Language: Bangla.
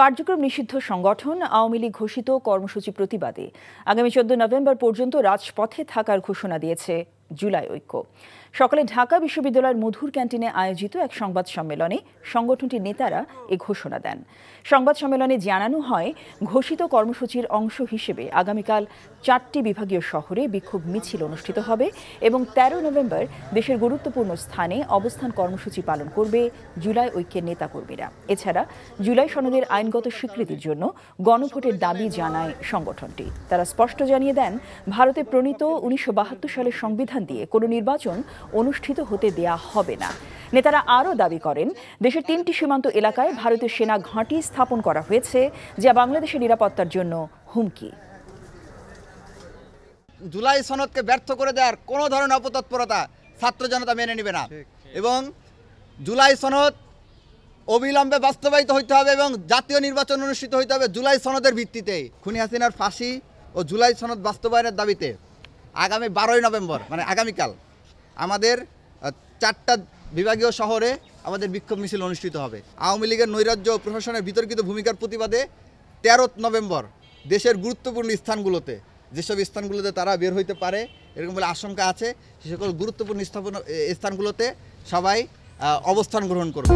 কার্যক্রম নিষিদ্ধ সংগঠন আওয়ামী লীগ ঘোষিত কর্মসূচি প্রতিবাদে আগামী 14 নভেম্বর পর্যন্ত রাজপথে থাকার ঘোষণা দিয়েছে জুলাই ঐক্য। সকালে ঢাকা বিশ্ববিদ্যালয়ের মধুর ক্যান্টিনে আয়োজিত এক সংবাদ সম্মেলনে সংগঠনটির নেতারা এ ঘোষণা দেন। সংবাদ সম্মেলনে জানানো হয়, ঘোষিত কর্মসূচির অংশ হিসেবে আগামীকাল 4টি বিভাগীয় শহরে বিক্ষোভ মিছিল অনুষ্ঠিত হবে এবং 13 নভেম্বর দেশের গুরুত্বপূর্ণ স্থানে অবস্থান কর্মসূচি পালন করবে জুলাই ঐক্যের নেতাকর্মীরা। এছাড়া জুলাই সনদের আইনগত স্বীকৃতির জন্য গণভোটের দাবি জানায় সংগঠনটি। তারা স্পষ্ট জানিয়ে দেন, ভারতে প্রণীত 1972 সালের সংবিধান দিয়ে কোনো নির্বাচন অনুষ্ঠিত হতে দেয়া হবে না। নেতারা আরও দাবি করেন, দেশের 3টি সীমান্ত এলাকায় ভারতীয় সেনা ঘাঁটি স্থাপন করা হয়েছে, যা বাংলাদেশের নিরাপত্তার জন্য হুমকি। জুলাই সনদকে ব্যর্থ করে দেওয়ার কোনো ধরনের অপতৎপরতা ছাত্র জনতা মেনে নেবে না এবং জুলাই সনদ অবিলম্বে বাস্তবায়িত হইতে হবে এবং জাতীয় নির্বাচন অনুষ্ঠিত হইতে হবে জুলাই সনদের ভিত্তিতে। খুনি হাসিনার ফাঁসি ও জুলাই সনদ বাস্তবায়নের দাবিতে আগামী 12 নভেম্বর মানে আগামীকাল আমাদের 4টা বিভাগীয় শহরে আমাদের বিক্ষোভ মিছিল অনুষ্ঠিত হবে। আওয়ামী লীগের নৈরাজ্য ও প্রশাসনের বিতর্কিত ভূমিকার প্রতিবাদে 13 নভেম্বর দেশের গুরুত্বপূর্ণ স্থানগুলোতে, যেসব স্থানগুলোতে তারা বের হইতে পারে এরকম বলে আশঙ্কা আছে, সে সকল গুরুত্বপূর্ণ স্থানগুলোতে সবাই অবস্থান গ্রহণ করবে।